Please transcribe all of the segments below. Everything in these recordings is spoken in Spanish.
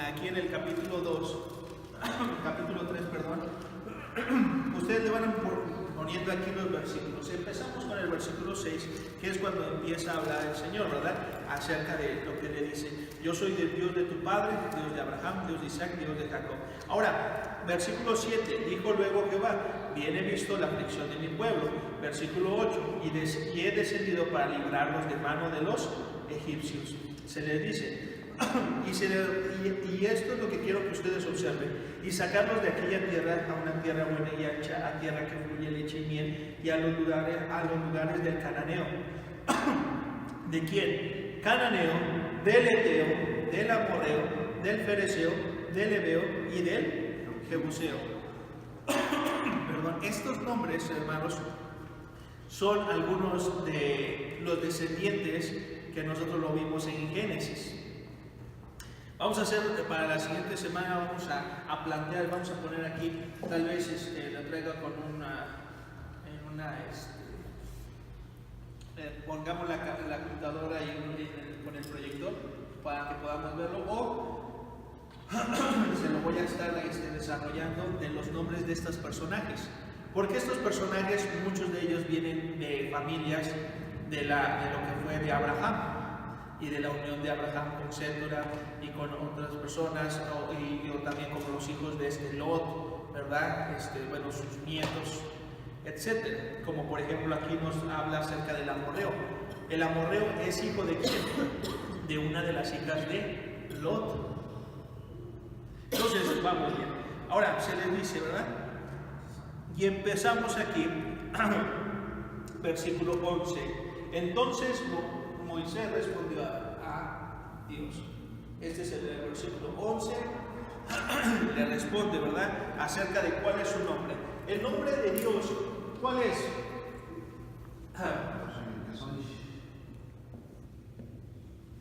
Aquí en el capítulo 2, capítulo 3, perdón, ustedes le van poniendo aquí los versículos. Empezamos con el versículo 6, que es cuando empieza a hablar el Señor, ¿verdad? Acerca de lo que le dice: yo soy el Dios de tu padre, Dios de Abraham, Dios de Isaac, Dios de Jacob. Ahora, versículo 7, dijo luego Jehová: bien he visto la aflicción de mi pueblo. Versículo 8, y he descendido para librarlos de mano de los egipcios. Se les dice, y esto es lo que quiero que ustedes observen: y sacarlos de aquella tierra a una tierra buena y ancha, a tierra que fluye leche y miel, y a los lugares del cananeo. ¿De quién? Cananeo, del Eteo, del Amorreo, del Fereceo, del Heveo y del Jebuseo. Perdón, estos nombres, hermanos, son algunos de los descendientes que nosotros lo vimos en Génesis. Vamos a hacer, para la siguiente semana vamos a plantear, vamos a poner aquí, tal vez la traiga con pongamos la computadora con el proyector para que podamos verlo, o se lo voy a estar desarrollando de los nombres de estos personajes, porque estos personajes, muchos de ellos vienen de familias de lo que fue de Abraham, y de la unión de Abraham con Sétora y con otras personas, y también como los hijos de Lot, ¿verdad? Bueno, sus nietos, etc. Como por ejemplo aquí nos habla acerca del amorreo. El amorreo es hijo de ¿quién? De una de las hijas de Lot. Entonces, vamos bien. Ahora, se les dice, ¿verdad? Y empezamos aquí, versículo 11. Entonces Moisés respondió a Dios. Este es el versículo 11. Le responde, ¿verdad? Acerca de cuál es su nombre. El nombre de Dios, ¿cuál es?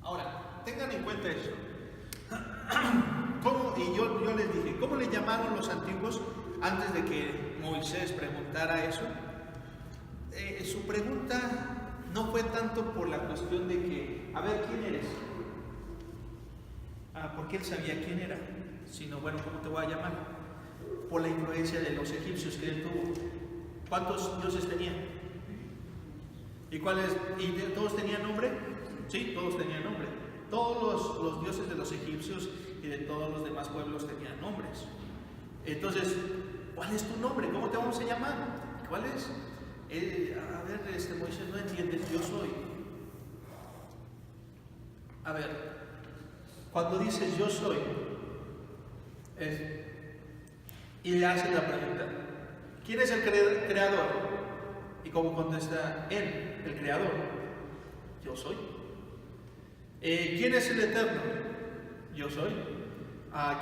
Ahora, tengan en cuenta eso. Y yo les dije, ¿cómo le llamaron los antiguos antes de que Moisés preguntara eso? Su pregunta no fue tanto por la cuestión de que, a ver, ¿quién eres? Porque él sabía quién era, sino, bueno, ¿cómo te voy a llamar? Por la influencia de los egipcios que él tuvo. ¿Cuántos dioses tenían? ¿Y todos tenían nombre? Sí, todos tenían nombre. Todos los dioses de los egipcios y de todos los demás pueblos tenían nombres. Entonces, ¿cuál es tu nombre? ¿Cómo te vamos a llamar? ¿Cuál es? A ver, Moisés, no entiendes, yo soy. A ver, cuando dices yo soy, y le hace la pregunta, ¿quién es el creador? Y como contesta él, el creador, yo soy. ¿Quién es el eterno? Yo soy.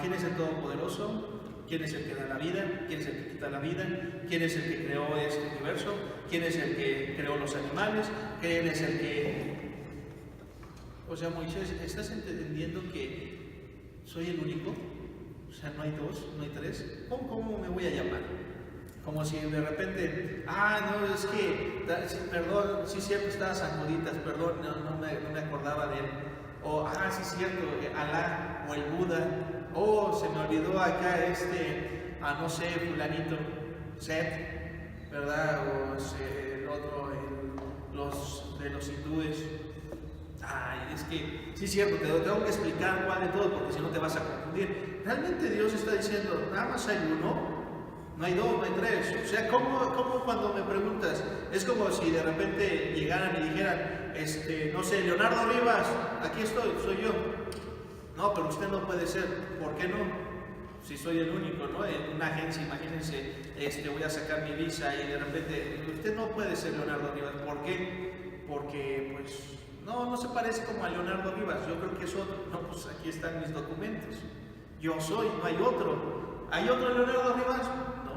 ¿Quién es el todopoderoso? ¿Quién es el que da la vida? ¿Quién es el que quita la vida? ¿Quién es el que creó este universo? ¿Quién es el que creó los animales? ¿Quién es el que...? O sea, Moisés, ¿estás entendiendo que soy el único? O sea, no hay dos, no hay tres. ¿Cómo me voy a llamar? Como si de repente, no, es que, perdón, sí es cierto, estaba San Juditas, perdón, no me acordaba de él. O, sí es cierto, Alá, o el Buda. Se me olvidó acá no sé, fulanito, Set, ¿verdad? O el otro, los de los hindúes. Es que, sí es cierto, te tengo que explicar cuál de todos, porque si no te vas a confundir. Realmente Dios está diciendo, nada más hay uno, no hay dos, no hay tres. O sea, ¿cómo cuando me preguntas? Es como si de repente llegaran y dijeran, no sé, Leonardo Rivas, aquí estoy, soy yo. No, pero usted no puede ser. ¿Por qué no? Si soy el único, ¿no? En una agencia, imagínense, voy a sacar mi visa y de repente, usted no puede ser Leonardo Rivas. ¿Por qué? Porque, pues, no se parece como a Leonardo Rivas. Yo creo que es otro. No, pues aquí están mis documentos. Yo soy, no hay otro. ¿Hay otro Leonardo Rivas? No.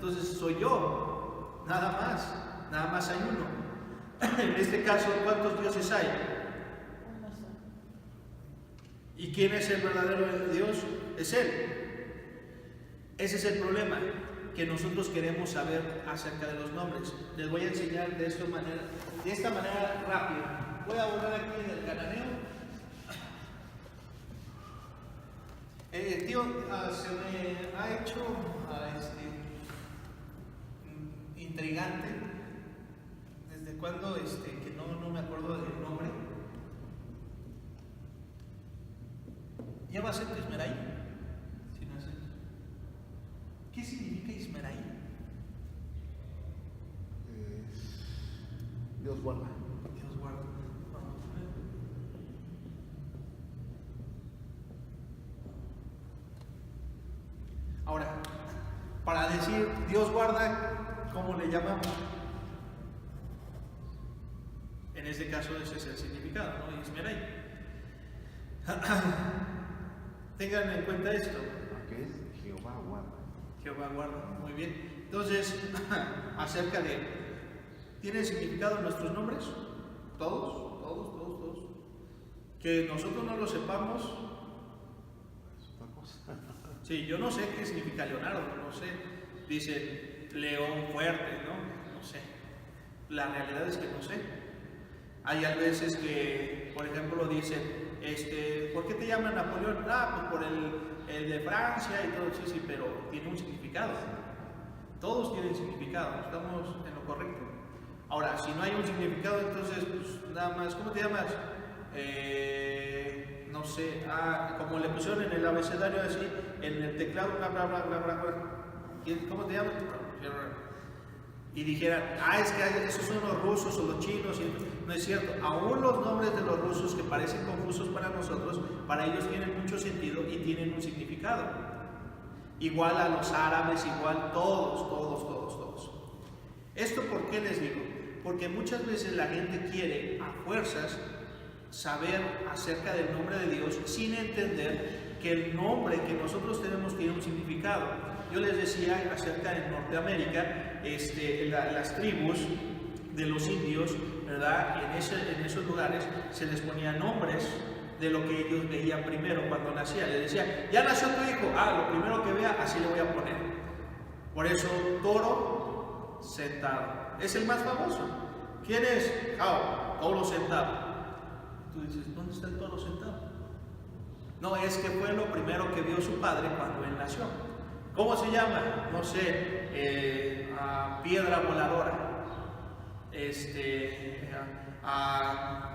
entonces soy yo, nada más hay uno. En este caso, ¿cuántos dioses hay? ¿Y quién es el verdadero Dios? Es Él. Ese es el problema, que nosotros queremos saber acerca de los nombres. Les voy a enseñar de esta manera rápida. Voy a borrar aquí en el cananeo. Tío, se me ha hecho intrigante. ¿Desde cuándo que no me acuerdo del nombre? ¿Lleva acento Ismeraí? Sin acento. ¿Qué significa Ismeraí? Dios guarda. Dios guarda. Vamos a ver. Ahora, para decir Dios guarda, ¿cómo le llamamos? En este caso ese es el significado, ¿no? Ismeraí. Tengan en cuenta esto. ¿Qué es? Jehová guarda. Jehová guarda, muy bien. Entonces, acerca de, ¿tiene significado nuestros nombres? Todos. Que nosotros no lo sepamos. Es otra cosa. Sí, yo no sé qué significa Leonardo, no sé. Dice león fuerte, ¿no? No sé. La realidad es que no sé. Hay a veces que, por ejemplo, dicen, ¿por qué te llaman Napoleón? Pues por el de Francia y todo, sí, pero tiene un significado. Todos tienen significado, estamos en lo correcto. Ahora, si no hay un significado, entonces, pues nada más, ¿cómo te llamas? No sé, como le pusieron en el abecedario así, en el teclado, bla, bla, bla, bla, bla, bla. ¿Cómo te llamas? Y dijeran, es que esos son los rusos o los chinos. No es cierto, aún los nombres de los rusos que parecen confusos para nosotros, para ellos tienen mucho sentido y tienen un significado. Igual a los árabes, igual todos. ¿Esto por qué les digo? Porque muchas veces la gente quiere a fuerzas saber acerca del nombre de Dios sin entender que el nombre que nosotros tenemos tiene un significado. Yo les decía acerca de Norteamérica, las tribus de los indios, ¿verdad? En esos lugares se les ponía nombres de lo que ellos veían primero cuando nacía. Les decía, ya nació tu hijo, lo primero que vea, así le voy a poner. Por eso, toro sentado. Es el más famoso. ¿Quién es? Toro sentado. Tú dices, ¿dónde está el toro sentado? No, es que fue lo primero que vio su padre cuando él nació. ¿Cómo se llama? No sé, piedra voladora.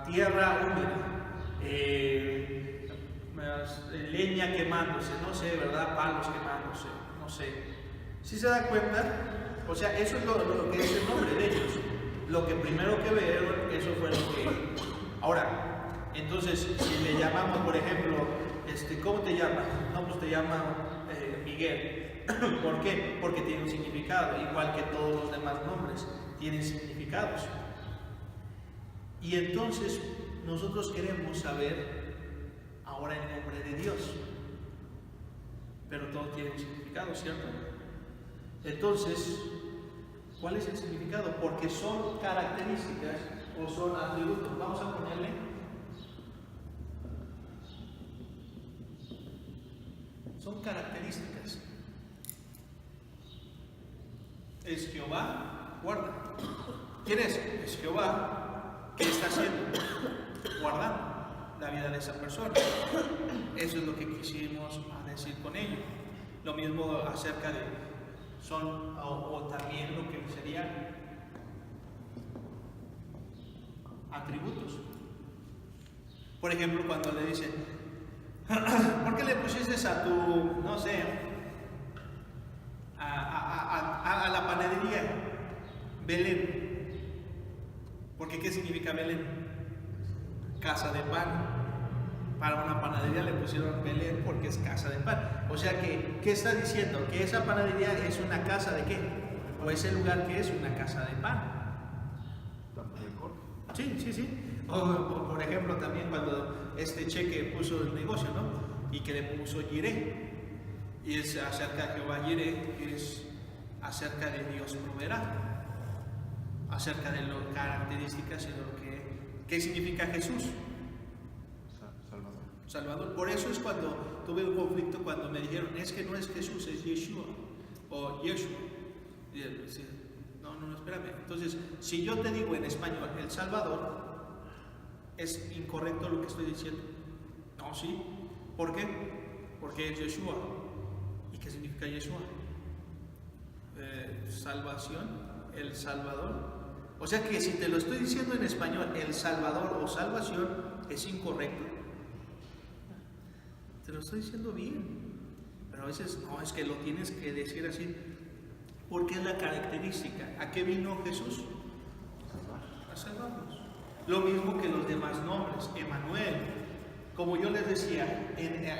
Tierra húmeda, leña quemándose, no sé, ¿verdad? Palos quemándose, no sé. ¿Sí se da cuenta? O sea, eso es lo que es el nombre de ellos. Lo que primero que vieron, eso fue lo que... Ahora, entonces, si le llamamos, por ejemplo, ¿cómo te llamas? No, pues te llama Miguel. ¿Por qué? Porque tiene un significado, igual que todos los demás nombres tienen significados. Y entonces nosotros queremos saber ahora el nombre de Dios, pero todo tiene un significado, ¿cierto? Entonces, ¿cuál es el significado? Porque son características o son atributos. Vamos a ponerle son características. Es Jehová guarda. ¿Quién es? Es Jehová. ¿Qué está haciendo? Guardando la vida de esa persona. Eso es lo que quisimos decir con ello. Lo mismo acerca de son o también lo que serían atributos. Por ejemplo, cuando le dicen, ¿por qué le pusiste a tu, no sé, a la panadería Belén? Porque ¿qué significa Belén? Casa de pan. Para una panadería le pusieron Belén porque es casa de pan. O sea que, ¿qué está diciendo? Que esa panadería es una casa de qué? O ese lugar que es una casa de pan. Sí. O por ejemplo también cuando Cheque puso el negocio, ¿no? Y que le puso Jireh. Y es acerca de Jehová Jireh, que es acerca de Dios proveerá, acerca de las características y de lo que significa Jesús. Salvador. Salvador. Por eso es cuando tuve un conflicto cuando me dijeron, es que no es Jesús, es Yeshua o Yeshua. Y él decía, no, espérame. Entonces, si yo te digo en español el Salvador, ¿es incorrecto lo que estoy diciendo? No, sí. ¿Por qué? Porque es Yeshua. ¿Y qué significa Yeshua? Salvación, el Salvador. O sea que si te lo estoy diciendo en español, el Salvador o salvación, es incorrecto. Te lo estoy diciendo bien, pero a veces no, es que lo tienes que decir así, porque es la característica. ¿A qué vino Jesús? A salvarnos. Lo mismo que los demás nombres, Emmanuel. Como yo les decía,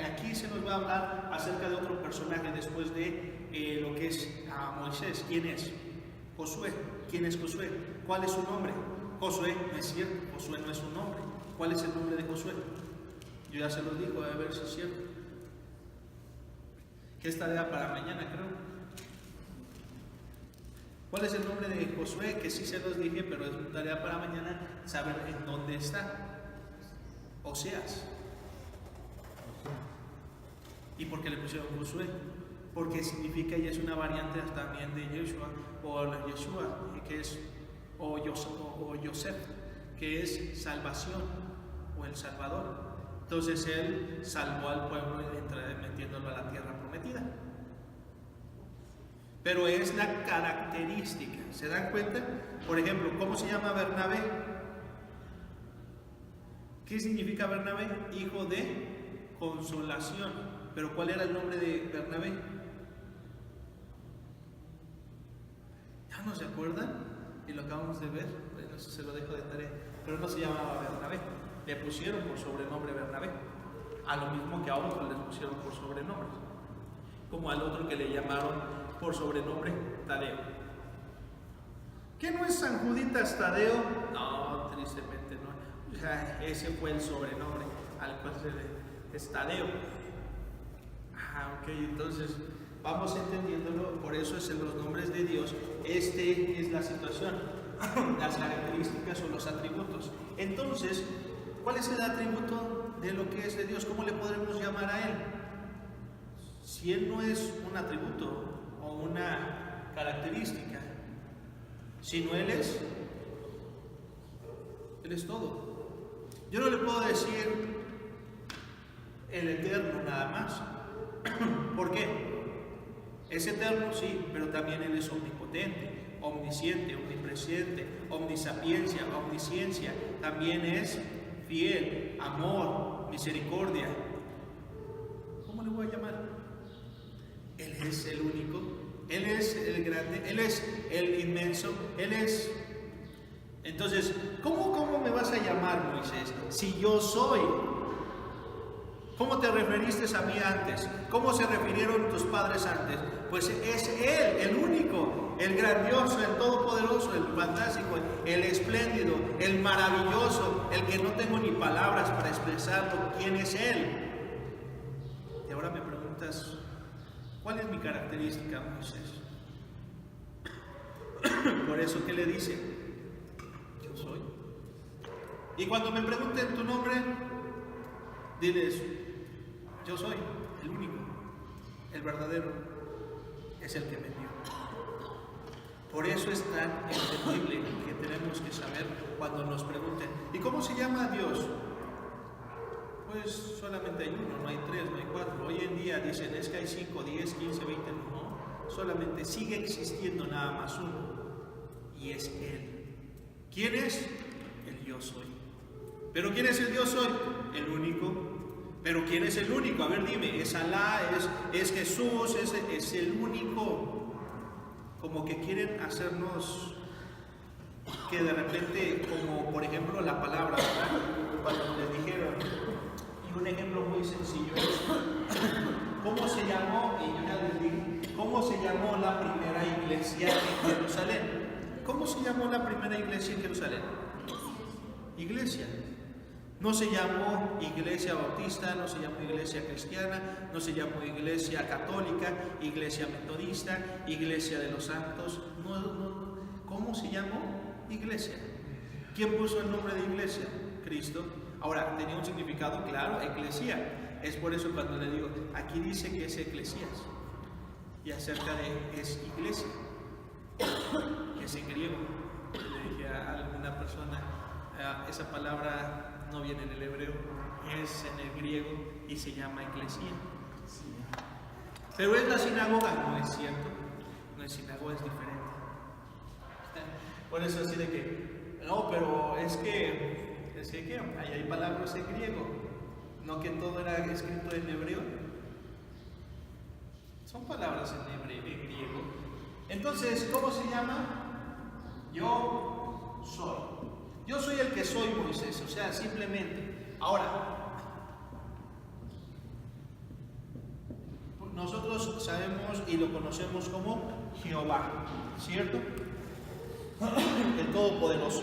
aquí se nos va a hablar acerca de otro personaje después de lo que es Moisés. ¿Quién es? Josué. ¿Quién es Josué? ¿Cuál es su nombre? Josué no es cierto, Josué no es su nombre. ¿Cuál es el nombre de Josué? Yo ya se los digo, a ver si es cierto. Que es tarea para mañana, creo. ¿Cuál es el nombre de Josué? Que sí se los dije, pero es tarea para mañana saber en dónde está. Oseas. ¿Y por qué le pusieron Josué? Porque significa y es una variante también de Yeshua o Yeshua, que es o Yosef, que es salvación o el Salvador. Entonces él salvó al pueblo metiéndolo a la tierra prometida. Pero es la característica. ¿Se dan cuenta? Por ejemplo, ¿cómo se llama Bernabé? ¿Qué significa Bernabé? Hijo de consolación. Pero ¿cuál era el nombre de Bernabé? ¿Ya no se acuerdan? Y lo acabamos de ver. Bueno, eso se lo dejo de tarea. Pero no se llamaba Bernabé. Le pusieron por sobrenombre Bernabé. A lo mismo que a otros les pusieron por sobrenombre. Como al otro que le llamaron por sobrenombre Tadeo. ¿Qué no es San Juditas Tadeo? No, tristemente no. O sea, ese fue el sobrenombre al cual se le es Tadeo. Ok, entonces vamos entendiéndolo. Por eso es en los nombres de Dios. Es la situación, las características o los atributos. Entonces, ¿cuál es el atributo de lo que es de Dios? ¿Cómo le podremos llamar a Él? Si Él no es un atributo o una característica, sino Él es todo. Yo no le puedo decir el eterno nada más. ¿Por qué? Es eterno, sí, pero también Él es omnipotente, omnisciente, omnipresente, omnisapiencia, omnisciencia. También es fiel, amor, misericordia. ¿Cómo le voy a llamar? Él es el único, Él es el grande, Él es el inmenso, Él es... Entonces, ¿cómo me vas a llamar, Moisés? Si yo soy... ¿Cómo te referiste a mí antes? ¿Cómo se refirieron tus padres antes? Pues es Él, el único, el grandioso, el todopoderoso, el fantástico, el espléndido, el maravilloso, el que no tengo ni palabras para expresarlo. ¿Quién es Él? Y ahora me preguntas, ¿cuál es mi característica, Moisés? Por eso, ¿qué le dice? Yo soy. Y cuando me pregunten tu nombre, diles, yo soy el único, el verdadero, es el que me envió. Por eso es tan entendible que tenemos que saber cuando nos pregunten, ¿y cómo se llama Dios? Pues solamente hay uno, no hay tres, no hay cuatro. Hoy en día dicen, es que hay 5, 10, 15, 20, no. Solamente sigue existiendo nada más uno, y es Él. ¿Quién es? El yo soy. ¿Pero quién es el yo soy? El único. ¿Pero quién es el único? A ver, dime, ¿es Alá? ¿Es Jesús? ¿Es el único? Como que quieren hacernos que de repente, como por ejemplo la palabra, ¿verdad? Cuando les dijeron, y un ejemplo muy sencillo es, ¿cómo se llamó? Y yo ya les dije, ¿cómo se llamó la primera iglesia en Jerusalén? ¿Cómo se llamó la primera iglesia en Jerusalén? Iglesia. No se llamó iglesia bautista, no se llamó iglesia cristiana, no se llamó iglesia católica, iglesia metodista, iglesia de los santos. ¿Cómo se llamó? Iglesia. ¿Quién puso el nombre de iglesia? Cristo. Ahora, tenía un significado claro, eclesia. Es por eso cuando le digo, aquí dice que es eclesías. Y acerca de es iglesia, que es en griego. Le dije a alguna persona, esa palabra no viene en el hebreo, es en el griego y se llama eclesía. Pero es la sinagoga, no es cierto. No es sinagoga, es diferente. Por eso así de que, no, pero es que ahí hay palabras en griego, no que todo era escrito en hebreo. Son palabras en griego. Entonces, ¿cómo se llama? Yo soy. Yo soy el que soy, Moisés. O sea, simplemente. Ahora, nosotros sabemos y lo conocemos como Jehová, ¿cierto? El Todopoderoso,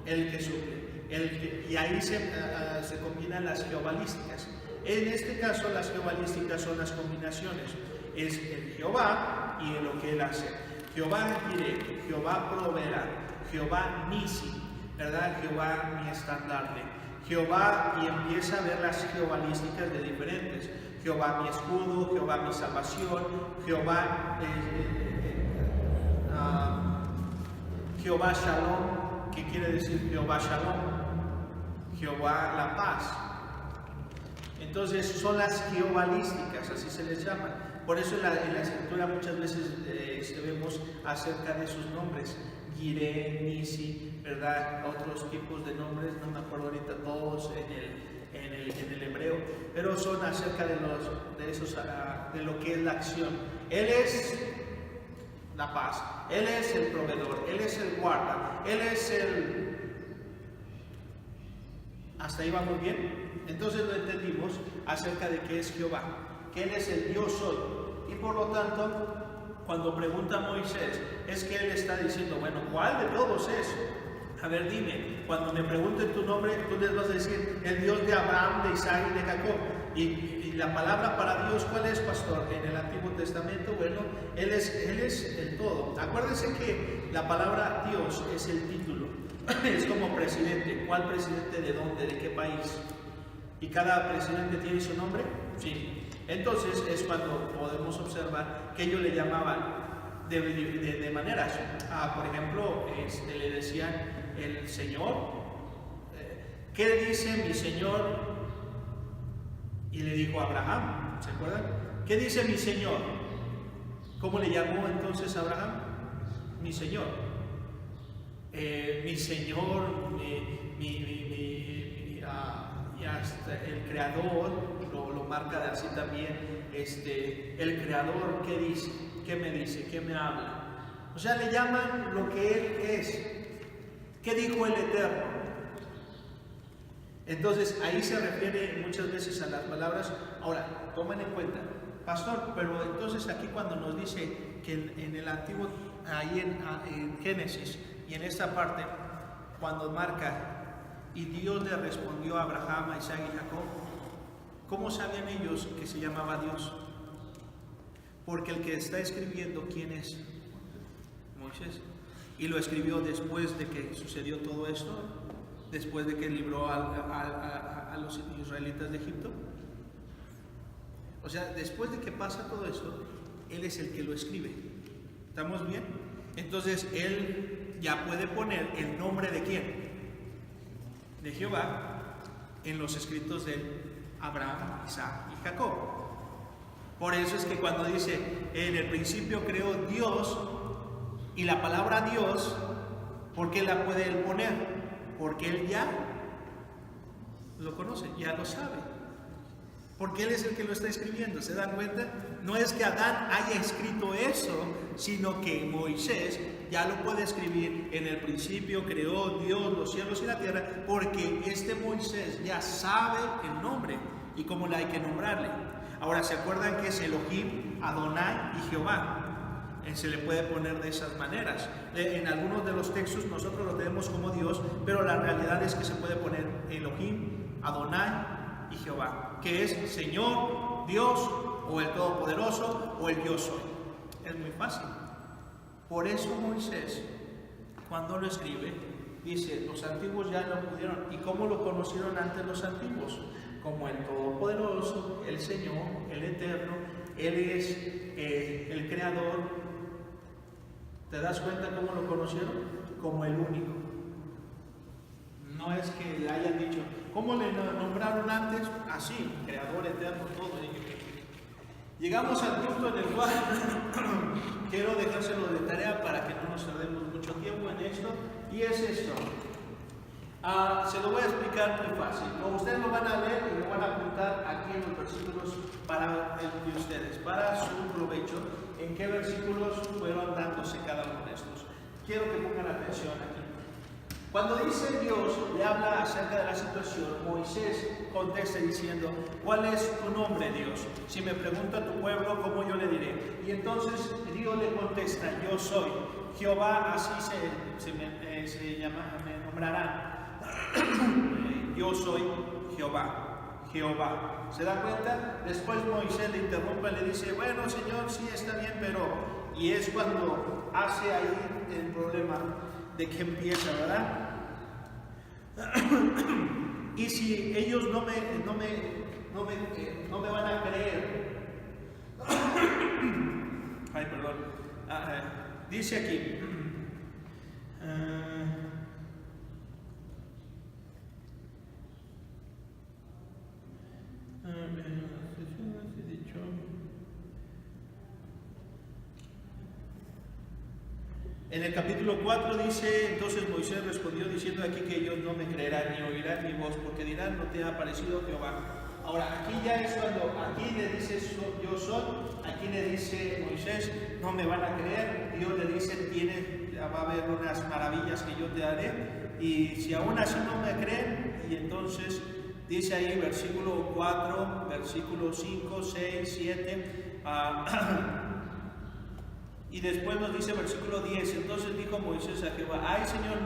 el que suple. Y ahí se combinan las jeobalísticas. En este caso, las jeobalísticas son las combinaciones. Es el Jehová y en lo que Él hace. Jehová diré, Jehová proveerá, Jehová Nisi, ¿verdad? Jehová mi estandarte. Jehová, y empieza a ver las jeobalísticas de diferentes. Jehová mi escudo, Jehová mi salvación, Jehová Jehová Shalom. ¿Qué quiere decir Jehová Shalom? Jehová la paz. Entonces son las jeobalísticas, así se les llama. Por eso en la escritura muchas veces vemos acerca de sus nombres, Jireh, Nisi, ¿verdad? Otros tipos de nombres, no me acuerdo ahorita todos en el hebreo, pero son acerca de lo que es la acción. Él es la paz, Él es el proveedor, Él es el guarda, Él es el... ¿Hasta ahí vamos bien? Entonces lo entendimos acerca de que es Jehová, que Él es el Dios soy. Y por lo tanto, cuando pregunta a Moisés, es que Él está diciendo, bueno, ¿cuál de todos es? A ver, dime, cuando me pregunten tu nombre, tú les vas a decir, el Dios de Abraham, de Isaac y de Jacob. Y la palabra para Dios, ¿cuál es, pastor? En el Antiguo Testamento, bueno, Él es el todo. Acuérdense que la palabra Dios es el título, es como presidente. ¿Cuál presidente de dónde? ¿De qué país? ¿Y cada presidente tiene su nombre? Sí. Entonces es cuando podemos observar que ellos le llamaban de maneras. Por ejemplo, le decían el Señor. ¿Qué dice mi Señor? Y le dijo a Abraham, ¿se acuerdan? ¿Qué dice mi Señor? ¿Cómo le llamó entonces a Abraham? Mi Señor. Mi Señor, y hasta el Creador lo marca así también. El Creador, ¿qué dice? ¿Qué me dice? ¿Qué me habla? O sea, le llaman lo que Él es. ¿Qué dijo el Eterno? Entonces ahí se refiere muchas veces a las palabras. Ahora, tomen en cuenta, pastor, pero entonces aquí cuando nos dice que en el antiguo, ahí en Génesis y en esta parte, cuando marca y Dios le respondió a Abraham, a Isaac y Jacob, ¿cómo sabían ellos que se llamaba Dios? Porque el que está escribiendo, ¿quién es? Moisés. Y lo escribió después de que sucedió todo esto, después de que libró a los israelitas de Egipto. O sea, después de que pasa todo esto, Él es el que lo escribe. ¿Estamos bien? Entonces Él ya puede poner el nombre de ¿quién? De Jehová en los escritos de Abraham, Isaac y Jacob. Por eso es que cuando dice en el principio creó Dios, y la palabra Dios, ¿por qué la puede Él poner? Porque Él ya lo conoce, ya lo sabe. Porque Él es el que lo está escribiendo. ¿Se dan cuenta? No es que Adán haya escrito eso, sino que Moisés ya lo puede escribir. En el principio creó Dios los cielos y la tierra, porque este Moisés ya sabe el nombre y cómo le hay que nombrarle. Ahora, ¿se acuerdan que es Elohim, Adonai y Jehová? Se le puede poner de esas maneras. En algunos de los textos nosotros lo tenemos como Dios, pero la realidad es que se puede poner Elohim, Adonai y Jehová, que es Señor, Dios, o el Todopoderoso, o el Yo Soy. Es muy fácil. Por eso Moisés, cuando lo escribe, dice, los antiguos ya lo pudieron. ¿Y cómo lo conocieron antes los antiguos? Como el Todopoderoso, el Señor, el Eterno. Él es el Creador. ¿Te das cuenta cómo lo conocieron? Como el único. No es que le hayan dicho, ¿cómo le nombraron antes? Así, Creador, Eterno, todo ello. Llegamos al punto en el cual quiero dejárselo de tarea para que no nos tardemos mucho tiempo en esto, y es esto. Se lo voy a explicar muy fácil. Ustedes lo van a leer y lo van a apuntar aquí en los versículos para de ustedes, para su provecho, en qué versículos fueron dándose cada uno de estos. Quiero que pongan atención aquí. Cuando dice Dios, le habla acerca de la situación, Moisés contesta diciendo, ¿cuál es tu nombre, Dios? Si me pregunta tu pueblo, ¿cómo yo le diré? Y entonces Dios le contesta, yo soy Jehová, así me nombrarán. Yo soy Jehová, Jehová. ¿Se da cuenta? Después Moisés le interrumpe y le dice, bueno, Señor, sí está bien, pero... Y es cuando hace ahí el problema de que empieza, ¿verdad? Y si ellos no me van a creer. Ay, perdón. Dice aquí. En el capítulo 4 dice, entonces Moisés respondió diciendo aquí que ellos no me creerán ni oirán mi voz, porque dirán, no te ha aparecido Jehová. Ahora, aquí ya es cuando, aquí le dice yo soy, aquí le dice Moisés, no me van a creer. Dios le dice, va a haber unas maravillas que yo te haré, y si aún así no me creen, y entonces dice ahí versículo 4, versículo 5, 6, 7, y después nos dice versículo 10, entonces dijo Moisés a Jehová, ay Señor,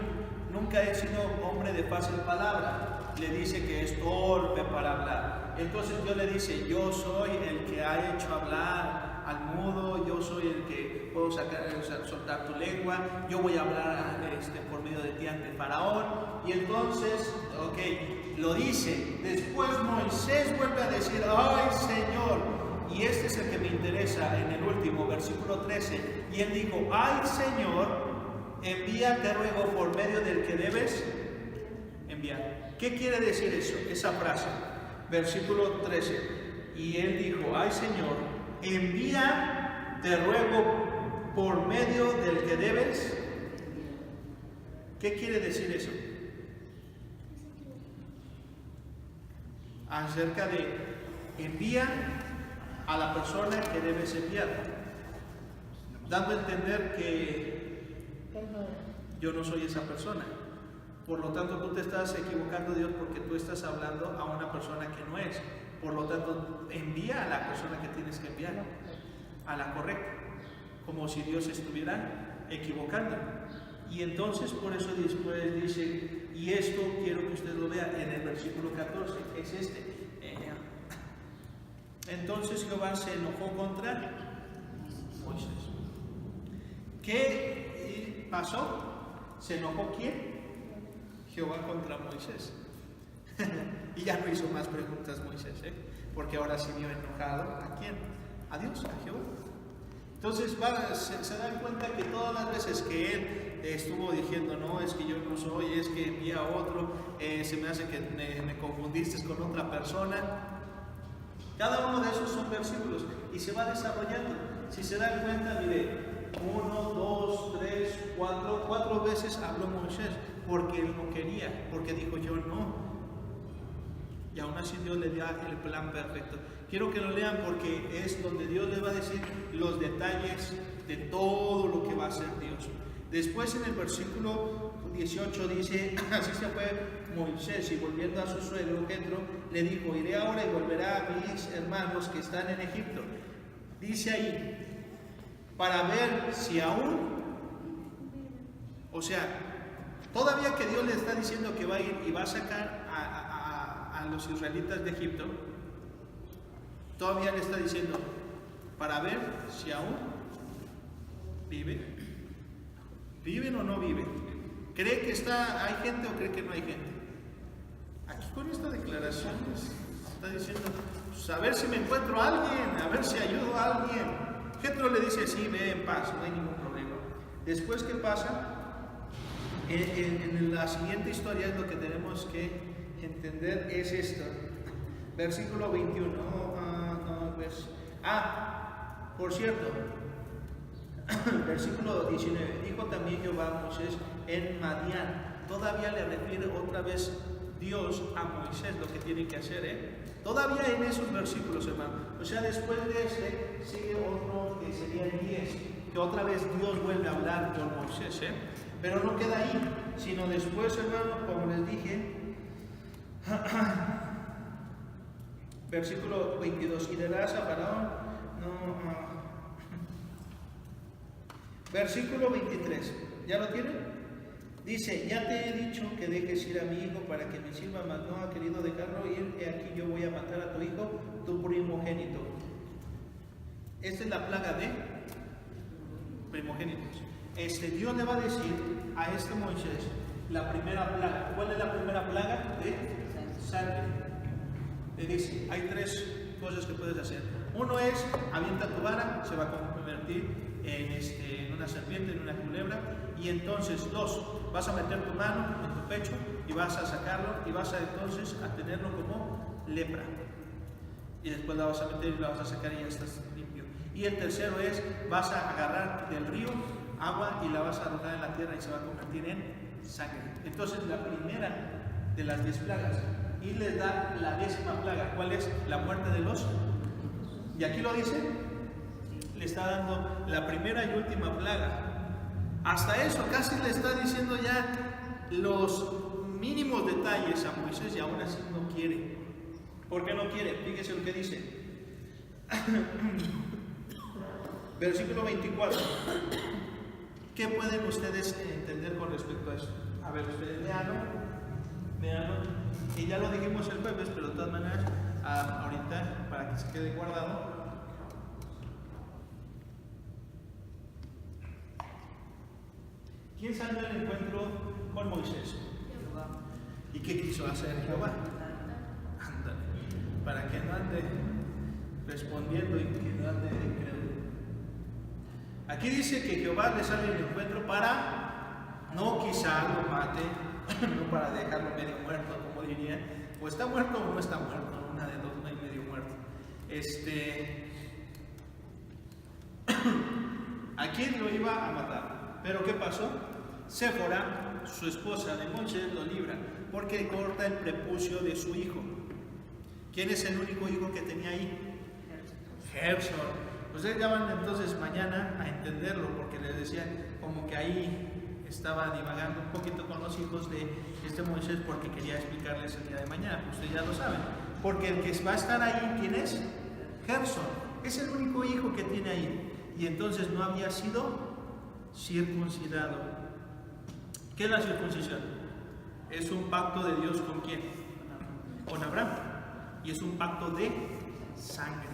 nunca he sido hombre de fácil palabra. Le dice que es torpe para hablar. Entonces Dios le dice, yo soy el que ha hecho hablar al mudo, yo soy el que puedo soltar tu lengua, yo voy a hablar por medio de ti ante Faraón. Y entonces, lo dice. Después Moisés vuelve a decir, ay Señor. Y este es el que me interesa en el último, versículo 13. Y él dijo, ay Señor, envía, te ruego, por medio del que debes enviar. ¿Qué quiere decir eso? Esa frase, versículo 13. Y él dijo, ay Señor, envía, te ruego, por medio del que debes. ¿Qué quiere decir eso? Acerca de envía a la persona que debes enviar, dando a entender que yo no soy esa persona. Por lo tanto, tú te estás equivocando, Dios, porque tú estás hablando a una persona que no es. Por lo tanto, envía a la persona que tienes que enviar, a la correcta, como si Dios estuviera equivocando. Y entonces, por eso después dice, y esto quiero que usted lo vea en el versículo 14, es este. Entonces Jehová se enojó contra Moisés. ¿Qué pasó? ¿Se enojó quién? Jehová contra Moisés. Y ya no hizo más preguntas Moisés, porque ahora sí vio enojado ¿a quién? A Dios, a Jehová. Entonces se dan cuenta que todas las veces que él estuvo diciendo, no, es que yo no soy, es que envía a otro, se me hace que me confundiste con otra persona. Cada uno de esos son versículos y se va desarrollando. Si se dan cuenta, mire, 1, 2, 3, 4 veces habló Moisés, porque él no quería, porque dijo yo no. Y aún así Dios le da el plan perfecto. Quiero que lo lean porque es donde Dios les va a decir los detalles de todo lo que va a hacer Dios. Después en el versículo 18 dice, así se fue Moisés y volviendo a su suegro Jetro, le dijo, iré ahora y volveré a mis hermanos que están en Egipto. Dice ahí, para ver si aún, o sea, todavía que Dios le está diciendo que va a ir y va a sacar a a los israelitas de Egipto, todavía le está diciendo, para ver si aún viven. ¿Viven o no viven? ¿Cree que hay gente o cree que no hay gente? Aquí con esta declaración está diciendo, pues a ver si me encuentro a alguien, a ver si ayudo a alguien. Jetro le dice, sí, ve en paz, no hay ningún problema. Después, ¿qué pasa? En la siguiente historia es lo que tenemos que entender, es esto. Versículo 21. Por cierto, versículo 19. Dijo también Jehová a Moisés en Madián. Todavía le refiere otra vez Dios a Moisés lo que tiene que hacer, Todavía en esos versículos, hermano. O sea, después de ese sigue otro que sería el 10, que otra vez Dios vuelve a hablar con Moisés, Pero no queda ahí, sino después, hermano, como les dije, versículo 22, y dirás a Faraón, versículo 23, ¿ya lo tienen? Dice, ya te he dicho que dejes ir a mi hijo para que me sirva, mas no ha querido dejarlo ir, he aquí yo voy a matar a tu hijo, tu primogénito. Esta es la plaga de primogénitos. Dios le va a decir a Moisés la primera plaga. ¿Cuál es la primera plaga? De sangre. Le dice, hay 3 cosas que puedes hacer. Uno es, avienta tu vara, se va a convertir en una serpiente, en una culebra. Y entonces, 2, vas a meter tu mano en tu pecho y vas a sacarlo y vas a entonces a tenerlo como lepra. Y después la vas a meter y la vas a sacar y ya estás limpio. Y el tercero es, vas a agarrar del río agua y la vas a arrojar en la tierra y se va a convertir en sangre. Entonces la primera de las 10 plagas, y les da la 10ª plaga. ¿Cuál es? La muerte de los. Y aquí lo dice, le está dando la primera y última plaga. Hasta eso casi le está diciendo ya los mínimos detalles a Moisés y aún así no quiere. ¿Por qué no quiere? Fíjese lo que dice. Versículo 24. ¿Qué pueden ustedes entender con respecto a eso? A ver, ustedes véanlo. Y ya lo dijimos el jueves, pero de todas maneras, ahorita, para que se quede guardado. ¿Quién salió al encuentro con Moisés? Jehová. ¿Y qué quiso hacer Jehová? Ándale, para que no ande respondiendo y que no ande incrédulo. Aquí dice que Jehová le sale al encuentro para no quizá lo mate, no para dejarlo medio muerto, como diría, o está muerto o no está muerto, una de dos, no hay medio muerto. ¿A quién lo iba a matar? Pero ¿qué pasó? Séfora, su esposa de Moisés, lo libra porque corta el prepucio de su hijo. ¿Quién es el único hijo que tenía ahí? Gerson. Ustedes ya van entonces mañana a entenderlo, porque les decía como que ahí estaba divagando un poquito con los hijos de Moisés, porque quería explicarles el día de mañana. Ustedes ya lo saben, porque el que va a estar ahí, ¿quién es? Gerson. Es el único hijo que tiene ahí, y entonces no había sido circuncidado. ¿Qué es la circuncisión? Es un pacto de Dios ¿con quién? Con Abraham. Y es un pacto de sangre.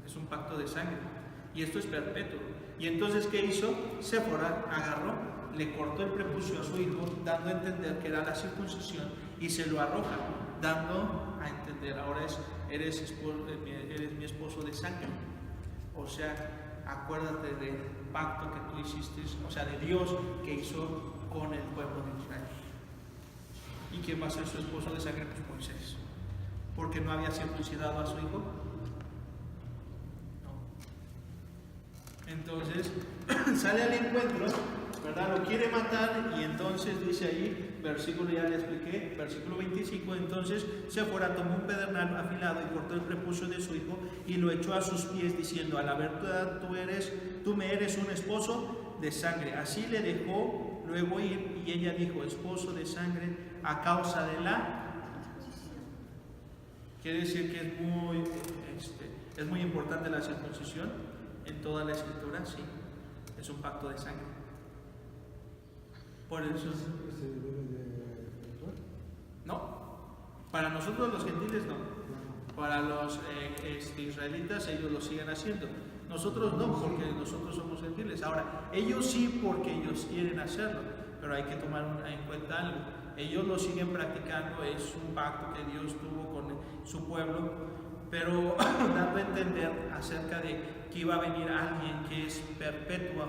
Es un pacto de sangre. Y esto es perpetuo. Y entonces, ¿qué hizo? Séfora agarró, le cortó el prepucio a su hijo, dando a entender que era la circuncisión, y se lo arroja, dando a entender, ahora eres mi esposo de sangre. O sea, acuérdate del pacto que tú hiciste, o sea, de Dios que hizo con el pueblo de Israel. ¿Y quién va a ser su esposo de sangre? Pues Moisés. Porque no había circuncidado a su hijo. No. Entonces, sale al encuentro, ¿verdad? Lo quiere matar, y entonces dice ahí, versículo ya le expliqué, versículo 25, entonces Séfora tomó un pedernal afilado y cortó el prepucio de su hijo y lo echó a sus pies, diciendo, a la verdad tú me eres un esposo de sangre. Así le dejó luego ir, y ella dijo, esposo de sangre a causa de la. Quiere decir que es muy importante la circuncisión en toda la escritura, sí, es un pacto de sangre. Por eso. No, Para nosotros los gentiles no. Para los israelitas ellos lo siguen haciendo. Nosotros no, porque nosotros somos gentiles. Ahora, ellos sí porque ellos quieren hacerlo, pero hay que tomar en cuenta algo. Ellos lo siguen practicando, es un pacto que Dios tuvo con su pueblo, pero dando a entender acerca de que iba a venir alguien que es perpetuo,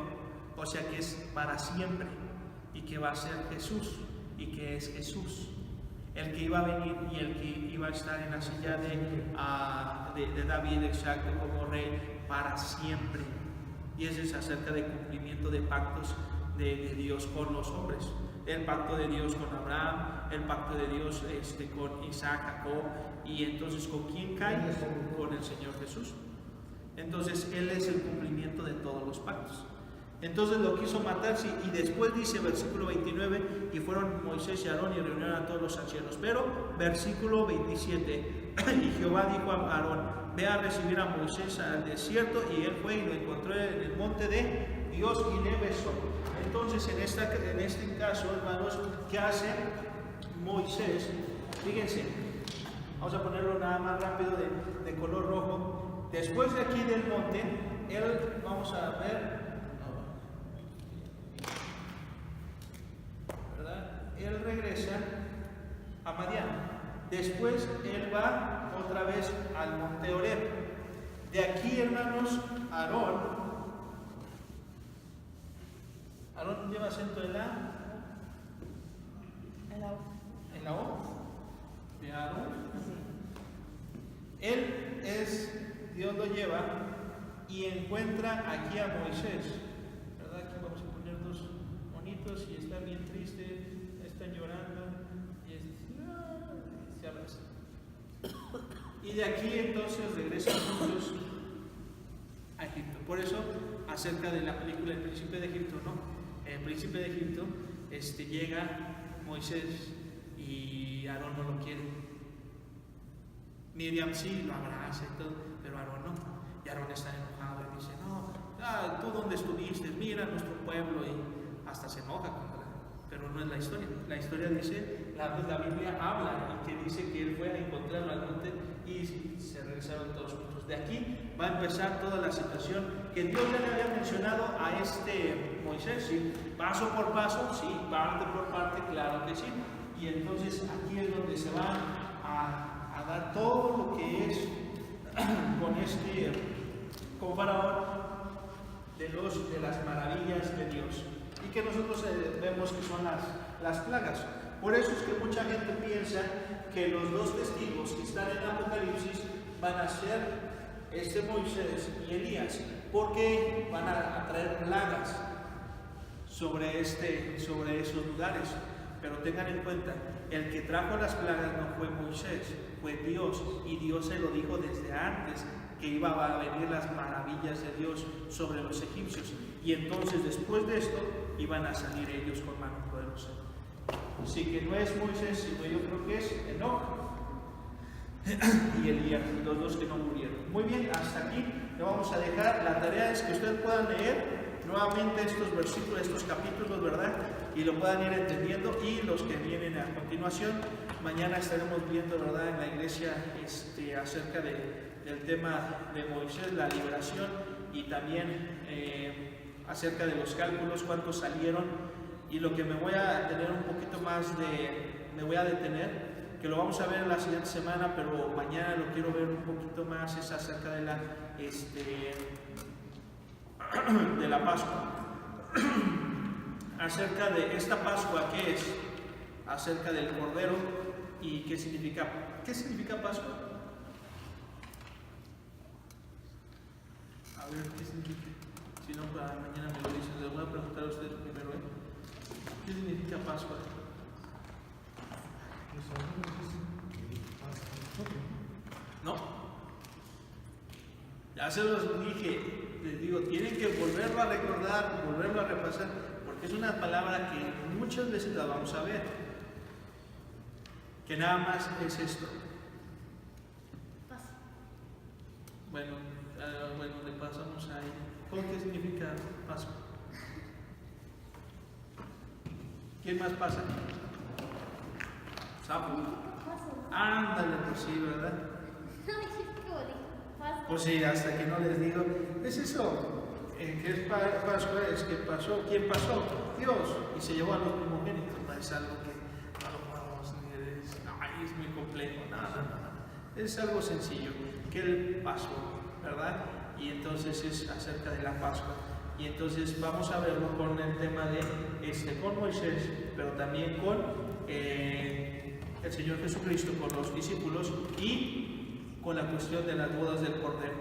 o sea que es para siempre, y que va a ser Jesús, y que es Jesús, el que iba a venir y el que iba a estar en la silla de David, exacto, como rey para siempre. Y ese es acerca del cumplimiento de pactos de Dios con los hombres. El pacto de Dios con Abraham, el pacto de Dios con Isaac, Jacob, y entonces ¿con quién cae? Con el Señor Jesús. Entonces Él es el cumplimiento de todos los pactos. Entonces lo quiso matar, sí, y después dice versículo 29, y fueron Moisés y Aarón y reunieron a todos los ancianos. Pero versículo 27, y Jehová dijo a Aarón, ve a recibir a Moisés al desierto, y él fue y lo encontró en el monte de Dios y le besó. Entonces en este caso, hermanos, ¿qué hace Moisés? Fíjense, vamos a ponerlo nada más rápido de color rojo. Después de aquí del monte, él, vamos a ver, él regresa a Madián. Después él va otra vez al monte Horeb. De aquí, hermanos, Aarón lleva acento en la O de Aarón. Él es, Dios lo lleva y encuentra aquí a Moisés, ¿verdad? Aquí vamos a poner dos monitos y está bien triste, están llorando y se abrazan. Y de aquí entonces regresan juntos a Egipto. Por eso, acerca de la película El Príncipe de Egipto, ¿no? El Príncipe de Egipto llega Moisés y Aarón no lo quiere. Miriam sí lo abraza y todo, pero Aarón no. Y Aarón está enojado y dice, no, tú dónde estuviste, mira nuestro pueblo, y hasta se enoja contra él. Pero no es la historia. La historia dice, la Biblia habla y que dice que él fue a encontrarlo al monte y se regresaron todos juntos. De aquí va a empezar toda la situación que Dios ya le había mencionado a Moisés, ¿sí? Paso por paso, sí, parte por parte, claro que sí. Y entonces aquí es donde se va a dar todo lo que es con Faraón de las maravillas de Dios. Y que nosotros vemos que son las plagas. Por eso es que mucha gente piensa que los dos testigos que están en Apocalipsis van a ser Moisés y Elías, porque van a traer plagas sobre esos lugares. Pero tengan en cuenta, el que trajo las plagas no fue Moisés, fue Dios, y Dios se lo dijo desde antes que iba a venir las maravillas de Dios sobre los egipcios, y entonces después de esto iban a salir ellos con mano poderosa. Así que no es Moisés, sino yo creo que es Enoch y Elías, los dos que no murieron. Muy bien, hasta aquí lo vamos a dejar. La tarea es que ustedes puedan leer nuevamente estos versículos, estos capítulos, ¿verdad? Y lo puedan ir entendiendo. Y los que vienen a continuación, mañana estaremos viendo, ¿verdad?, en la iglesia acerca del tema de Moisés, la liberación, y también acerca de los cálculos, cuántos salieron. Y lo que me voy a tener un poquito más me voy a detener, que lo vamos a ver en la siguiente semana, pero mañana lo quiero ver un poquito más, es acerca de la Pascua. Acerca de esta Pascua, ¿qué es? Acerca del Cordero y qué significa Pascua. A ver, ¿qué significa? Si no, para mañana me lo dicen. Les voy a preguntar a ustedes primero, ¿qué significa Pascua? ¿No? Ya se los dije, les digo, tienen que volverlo a recordar, volverlo a repasar, porque es una palabra que muchas veces la vamos a ver, que nada más es esto. Bueno, le pasamos ahí. ¿Qué significa Pascua? ¿Quién más pasa? Sapo. Ándale, pues sí, ¿verdad? Qué bonito. Pascua. Pues sí, hasta que no les digo, es eso, que es Pascua, es que pasó, ¿quién pasó? Dios, y se llevó a los primogénitos, no es algo que no lo podemos ni es, ay, es muy complejo, nada, es algo sencillo, que Él pasó, ¿verdad? Y entonces es acerca de la Pascua, y entonces vamos a verlo con el tema de, con Moisés, pero también con el Señor Jesucristo, con los discípulos y con la cuestión de las bodas del Cordero,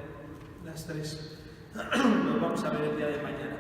las tres. Lo vamos a ver el día de mañana.